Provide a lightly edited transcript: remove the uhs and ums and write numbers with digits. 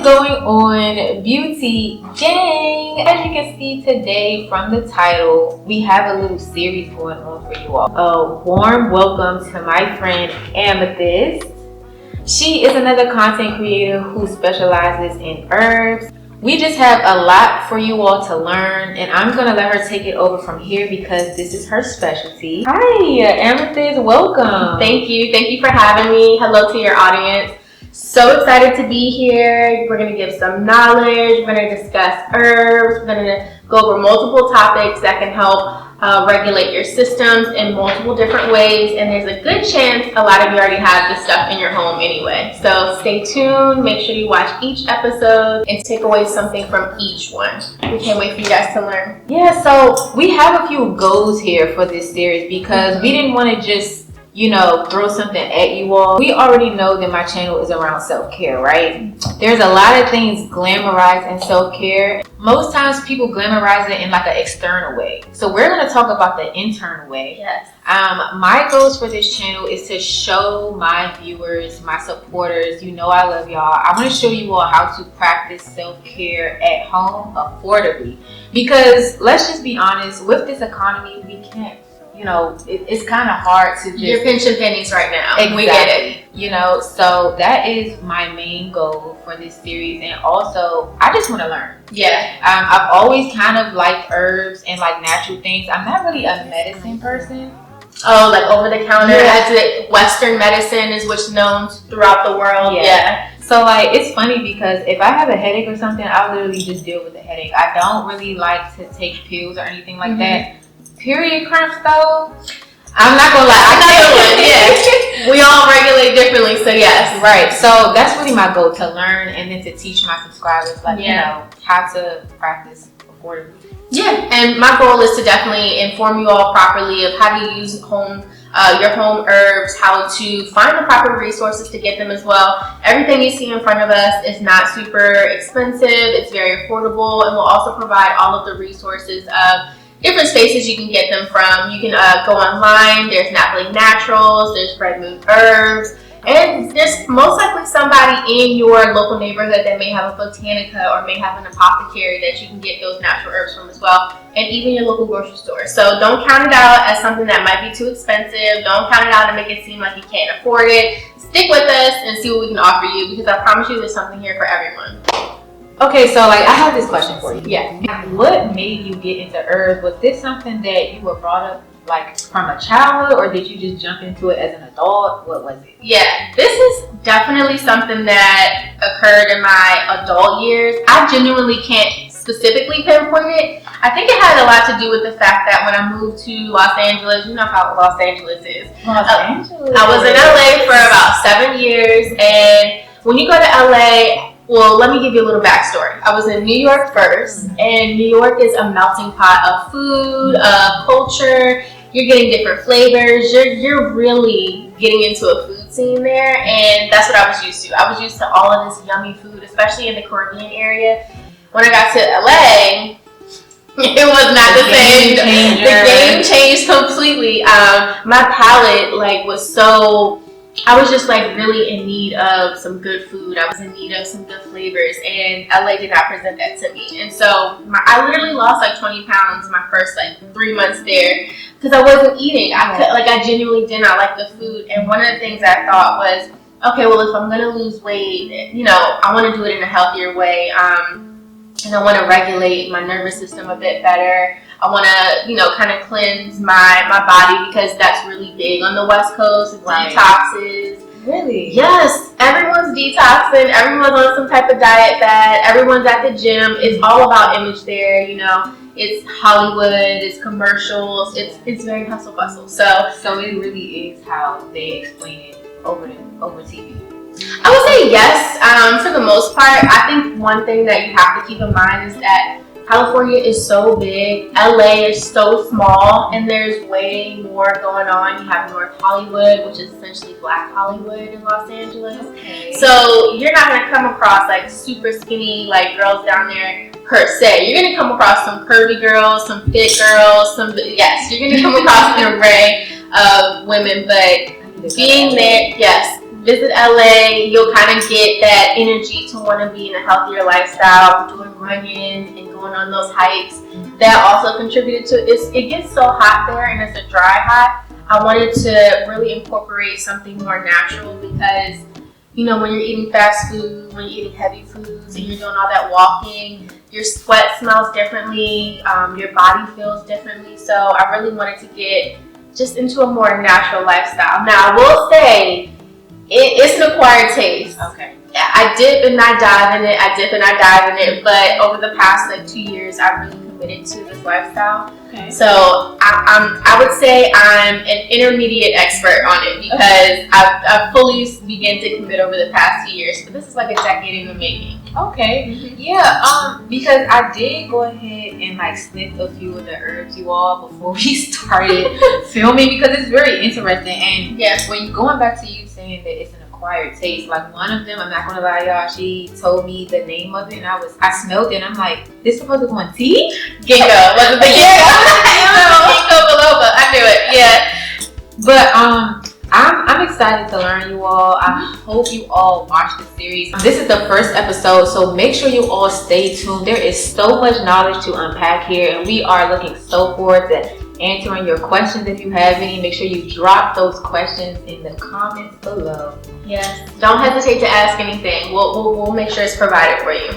is going on, beauty gang? As you can see today from the title, we have a little series going on for you all. A warm welcome to my friend Amethyst. She is another content creator who specializes in herbs. We just have a lot for you all to learn, and I'm gonna let her take it over from here because this is her specialty. Hi, Amethyst, welcome. Thank you for having me. Hello to your audience. So excited to be here. We're gonna give some knowledge. We're gonna discuss herbs. We're gonna go over multiple topics that can help regulate your systems in multiple different ways. And there's a good chance a lot of you already have this stuff in your home anyway. So stay tuned. Make sure you watch each episode and take away something from each one. We can't wait for you guys to learn. Yeah, so we have a few goals here for this series because we didn't want to just throw something at you all. We already know that my channel is around self-care, right? There's a lot of things glamorized in self-care. Most times people glamorize it in like an external way. So we're going to talk about the internal way. Yes. My goals for this channel is to show my viewers, my supporters, I love y'all. I want to show you all how to practice self-care at home affordably. Because let's just be honest, with this economy, we can't. It's kind of hard to just... You're pinching pennies right now. Exactly. We get it. So that is my main goal for this series. And also, I just want to learn. Yeah. I've always kind of liked herbs and like natural things. I'm not really a medicine person. Oh, like over the counter, as it Western medicine is what's known throughout the world. Yeah. So like it's funny because if I have a headache or something, I literally just deal with the headache. I don't really like to take pills or anything like that. Period cramps though, I'm not gonna lie, We all regulate differently, so yes. Right. So that's really my goal, to learn and then to teach my subscribers how to practice affordably. Yeah, and my goal is to definitely inform you all properly of how to use your home herbs, how to find the proper resources to get them as well. Everything you see in front of us is not super expensive, it's very affordable, and we'll also provide all of the resources of different spaces you can get them from. You can go online. There's Napoli Naturals, there's Red Moon Herbs, and there's most likely somebody in your local neighborhood that may have a botanica or may have an apothecary that you can get those natural herbs from as well, and even your local grocery store. So don't count it out as something that might be too expensive. Don't count it out and make it seem like you can't afford it. Stick with us and see what we can offer you, because I promise you there's something here for everyone. Okay, so I have this question for you. Yeah. What made you get into herbs? Was this something that you were brought up from a childhood, or did you just jump into it as an adult? What was it? Yeah, this is definitely something that occurred in my adult years. I genuinely can't specifically pinpoint it. I think it had a lot to do with the fact that when I moved to Los Angeles, you know how Los Angeles is. Los Angeles. I was in LA for about 7 years, and when you go to LA, well, let me give you a little backstory. I was in New York first, and New York is a melting pot of food, of culture. You're getting different flavors. You're really getting into a food scene there, and that's what I was used to. I was used to all of this yummy food, especially in the Caribbean area. When I got to LA, it was not the same. The game changed completely. My palate was so... I was just really in need of some good food. I was in need of some good flavors, and LA did not present that to me. And so I literally lost 20 pounds my first 3 months there because I wasn't eating. I genuinely did not like the food. And one of the things I thought was, okay, well, if I'm gonna lose weight, I want to do it in a healthier way. And I want to regulate my nervous system a bit better. I want to, kind of cleanse my body, because that's really big on the West Coast. Detoxes. Really? Yes. Everyone's detoxing. Everyone's on some type of diet fad. Everyone's at the gym. It's all about image there, It's Hollywood. It's commercials. It's very hustle bustle. So it really is how they explain it over TV. I would say yes, for the most part. I think one thing that you have to keep in mind is that California is so big, LA is so small, and there's way more going on. You have North Hollywood, which is essentially Black Hollywood in Los Angeles. Okay. So you're not going to come across super skinny girls down there per se. You're going to come across some curvy girls, some fit girls, you're going to come across an array of women, but being there, visit LA, you'll kind of get that energy to want to be in a healthier lifestyle, doing running and going on those hikes. That also contributed to it. It gets so hot there, and it's a dry hot. I wanted to really incorporate something more natural because, you know, when you're eating fast food, when you're eating heavy foods, and you're doing all that walking, your sweat smells differently, your body feels differently. So I really wanted to get just into a more natural lifestyle. Now, I will say, it's an acquired taste. Okay. I dip and I dive in it. I dip and I dive in it. But over the past 2 years, I really committed to this lifestyle. Okay. So I would say I'm an intermediate expert on it because I've fully began to commit over the past 2 years. But this is like a decade in the making. Okay. Yeah. Because I did go ahead and like sniff a few of the herbs, you all, before we started filming, because it's very interesting. And when you going back to you saying that it's an acquired taste, like one of them, I'm not gonna lie, y'all, she told me the name of it, and I smelled it, and I'm like, this supposed to go in tea? Ginkgo. Was it the ginkgo? Ginkgo biloba. I knew it. Yeah. But I'm excited to learn, you all. I hope you all watch the series. This is the first episode, so make sure you all stay tuned. There is so much knowledge to unpack here, and we are looking so forward to answering your questions. If you have any, make sure you drop those questions in the comments below. Yes. Don't hesitate to ask anything. We'll make sure it's provided for you.